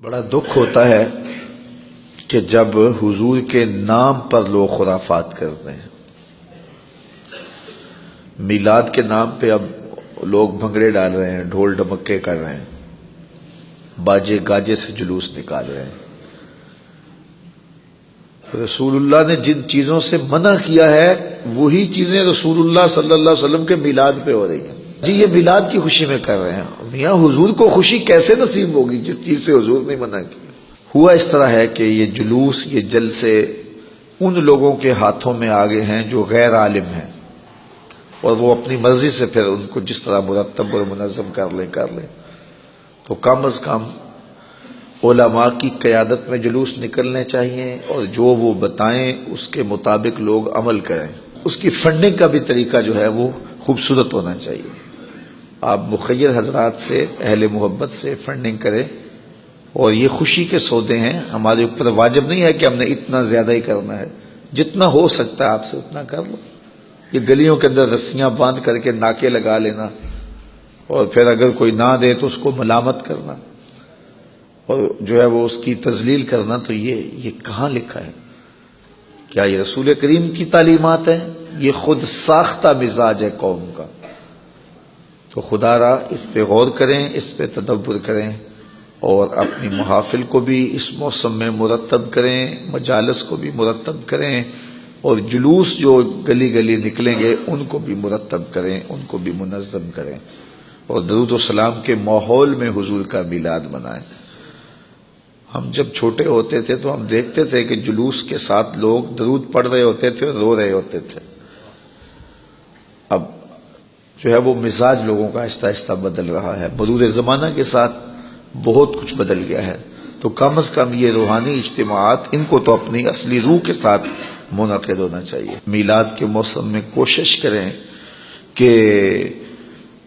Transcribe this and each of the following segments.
بڑا دکھ ہوتا ہے کہ جب حضور کے نام پر لوگ خرافات کرتے ہیں۔ میلاد کے نام پہ اب لوگ بھنگڑے ڈال رہے ہیں، ڈھول ڈمکے کر رہے ہیں، باجے گاجے سے جلوس نکال رہے ہیں۔ رسول اللہ نے جن چیزوں سے منع کیا ہے وہی چیزیں رسول اللہ صلی اللہ علیہ وسلم کے میلاد پہ ہو رہی ہیں۔ جی یہ میلاد کی خوشی میں کر رہے ہیں، میاں حضور کو خوشی کیسے نصیب ہوگی جس چیز سے حضور نے منع کی؟ ہوا اس طرح ہے کہ یہ جلوس، یہ جلسے ان لوگوں کے ہاتھوں میں آگے ہیں جو غیر عالم ہیں، اور وہ اپنی مرضی سے پھر ان کو جس طرح مرتب اور منظم کر لیں۔ تو کم از کم علماء کی قیادت میں جلوس نکلنے چاہیے، اور جو وہ بتائیں اس کے مطابق لوگ عمل کریں۔ اس کی فنڈنگ کا بھی طریقہ جو ہے وہ خوبصورت ہونا چاہیے۔ آپ مخیر حضرات سے، اہل محبت سے فنڈنگ کریں، اور یہ خوشی کے سودے ہیں، ہمارے اوپر واجب نہیں ہے کہ ہم نے اتنا زیادہ ہی کرنا ہے، جتنا ہو سکتا ہے آپ سے اتنا کر لو۔ یہ گلیوں کے اندر رسیاں باندھ کر کے ناکے لگا لینا، اور پھر اگر کوئی نہ دے تو اس کو ملامت کرنا، اور جو ہے وہ اس کی تذلیل کرنا، تو یہ کہاں لکھا ہے؟ کیا یہ رسول کریم کی تعلیمات ہیں؟ یہ خود ساختہ مزاج ہے قوم کا۔ تو خدا را اس پہ غور کریں، اس پہ تدبر کریں، اور اپنی محافل کو بھی اس موسم میں مرتب کریں، مجالس کو بھی مرتب کریں، اور جلوس جو گلی گلی نکلیں گے ان کو بھی مرتب کریں، ان کو بھی منظم کریں، اور درود و سلام کے ماحول میں حضور کا میلاد منائیں۔ ہم جب چھوٹے ہوتے تھے تو ہم دیکھتے تھے کہ جلوس کے ساتھ لوگ درود پڑھ رہے ہوتے تھے اور رو رہے ہوتے تھے۔ اب جو ہے وہ مزاج لوگوں کا آہستہ آہستہ بدل رہا ہے، مرور زمانہ کے ساتھ بہت کچھ بدل گیا ہے۔ تو کم از کم یہ روحانی اجتماعات، ان کو تو اپنی اصلی روح کے ساتھ منعقد ہونا چاہیے۔ میلاد کے موسم میں کوشش کریں کہ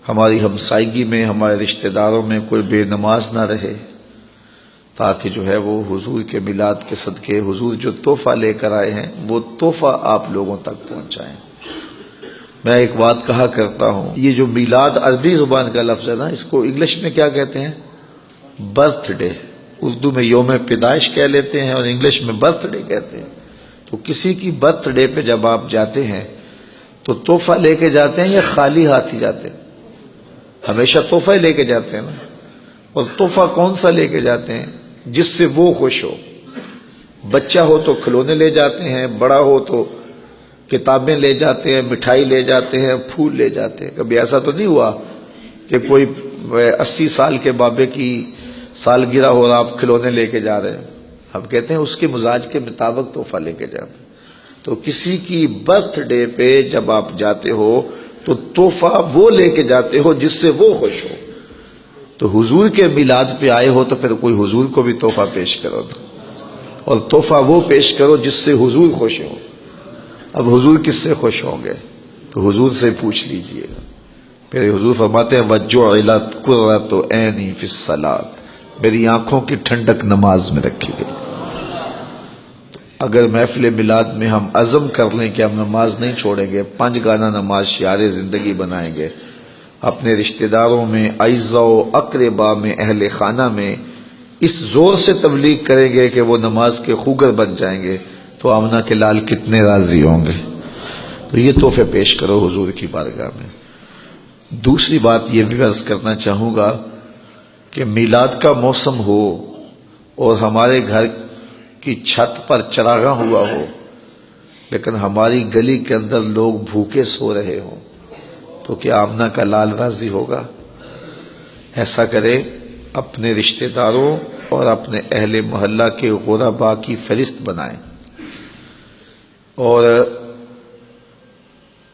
ہماری ہمسائیگی میں، ہمارے رشتہ داروں میں کوئی بے نماز نہ رہے، تاکہ جو ہے وہ حضور کے میلاد کے صدقے حضور جو تحفہ لے کر آئے ہیں وہ تحفہ آپ لوگوں تک پہنچائیں۔ میں ایک بات کہا کرتا ہوں، یہ جو میلاد عربی زبان کا لفظ ہے نا، اس کو انگلش میں کیا کہتے ہیں؟ Birth day. اردو میں یوم پیدائش کہہ لیتے ہیں اور انگلش میں برتھ ڈے کہتے ہیں۔ تو کسی کی برتھ ڈے پہ جب آپ جاتے ہیں تو تحفہ لے کے جاتے ہیں یا خالی ہاتھ ہی جاتے ہیں؟ ہمیشہ تحفہ ہی لے کے جاتے ہیں نا۔ اور تحفہ کون سا لے کے جاتے ہیں؟ جس سے وہ خوش ہو۔ بچہ ہو تو کھلونے لے جاتے ہیں، بڑا ہو تو کتابیں لے جاتے ہیں، مٹھائی لے جاتے ہیں، پھول لے جاتے ہیں۔ کبھی ایسا تو نہیں ہوا کہ کوئی 80 سال کے بابے کی سالگرہ ہو رہا آپ کھلونے لے کے جا رہے ہیں؟ ہم کہتے ہیں اس کے مزاج کے مطابق تحفہ لے کے جاتے ہیں۔ تو کسی کی برتھ ڈے پہ جب آپ جاتے ہو تو تحفہ وہ لے کے جاتے ہو جس سے وہ خوش ہو۔ تو حضور کے میلاد پہ آئے ہو تو پھر کوئی حضور کو بھی تحفہ پیش کرو، اور تحفہ وہ پیش کرو جس سے حضور خوش ہو۔ اب حضور کس سے خوش ہوں گے؟ تو حضور سے پوچھ لیجئے گا۔ پھر حضور فرماتے ہیں وَجُعِلَتْ قُرَّةُ عَيْنِي فِي الصَّلَاةِ، میری آنکھوں کی ٹھنڈک نماز میں رکھی گئی۔ اگر محفل میلاد میں ہم عزم کر لیں کہ ہم نماز نہیں چھوڑیں گے، 5 گانا نماز شعار زندگی بنائیں گے، اپنے رشتہ داروں میں، اعزاء و اقربا میں، اہل خانہ میں اس زور سے تبلیغ کریں گے کہ وہ نماز کے خوگر بن جائیں گے، تو آمنہ کے لال کتنے راضی ہوں گے۔ تو یہ تحفے پیش کرو حضور کی بارگاہ میں۔ دوسری بات یہ بھی عرض کرنا چاہوں گا کہ میلاد کا موسم ہو اور ہمارے گھر کی چھت پر چراغاں ہوا ہو، لیکن ہماری گلی کے اندر لوگ بھوکے سو رہے ہوں، تو کیا آمنہ کا لال راضی ہوگا؟ ایسا کرے، اپنے رشتہ داروں اور اپنے اہل محلہ کے غرباء کی فہرست بنائیں، اور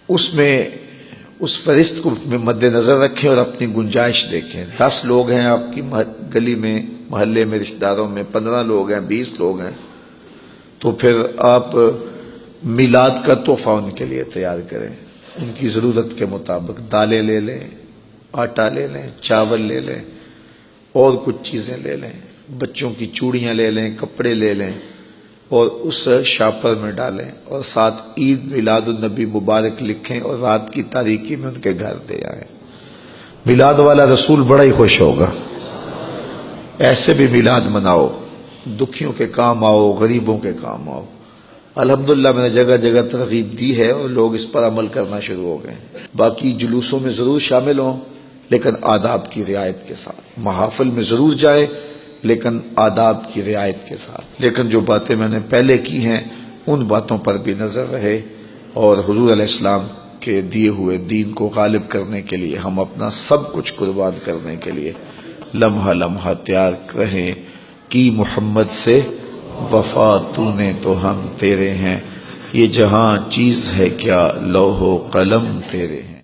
اس فہرست کو مد نظر رکھیں اور اپنی گنجائش دیکھیں۔ 10 لوگ ہیں آپ کی گلی میں، محلے میں، رشتہ داروں میں، 15 لوگ ہیں، 20 لوگ ہیں، تو پھر آپ میلاد کا تحفہ ان کے لیے تیار کریں، ان کی ضرورت کے مطابق۔ دالیں لے لیں، آٹا لے لیں، چاول لے لیں، اور کچھ چیزیں لے لیں، بچوں کی چوڑیاں لے لیں، کپڑے لے لیں، اور اس شاپر میں ڈالیں، اور ساتھ عید میلاد النبی مبارک لکھیں، اور رات کی تاریکی میں ان کے گھر دے آئیں۔ میلاد والا رسول بڑا ہی خوش ہوگا۔ ایسے بھی میلاد مناؤ، دکھیوں کے کام آؤ، غریبوں کے کام آؤ۔ الحمدللہ میں نے جگہ جگہ ترغیب دی ہے اور لوگ اس پر عمل کرنا شروع ہو گئے۔ باقی جلوسوں میں ضرور شامل ہوں لیکن آداب کی رعایت کے ساتھ، محافل میں ضرور جائیں لیکن آداب کی رعایت کے ساتھ۔ لیکن جو باتیں میں نے پہلے کی ہیں ان باتوں پر بھی نظر رہے، اور حضور علیہ السلام کے دیے ہوئے دین کو غالب کرنے کے لیے ہم اپنا سب کچھ قربان کرنے کے لیے لمحہ لمحہ تیار رہیں۔ کی محمد سے وفا تو نے تو ہم تیرے ہیں، یہ جہاں چیز ہے کیا لوح و قلم تیرے ہیں۔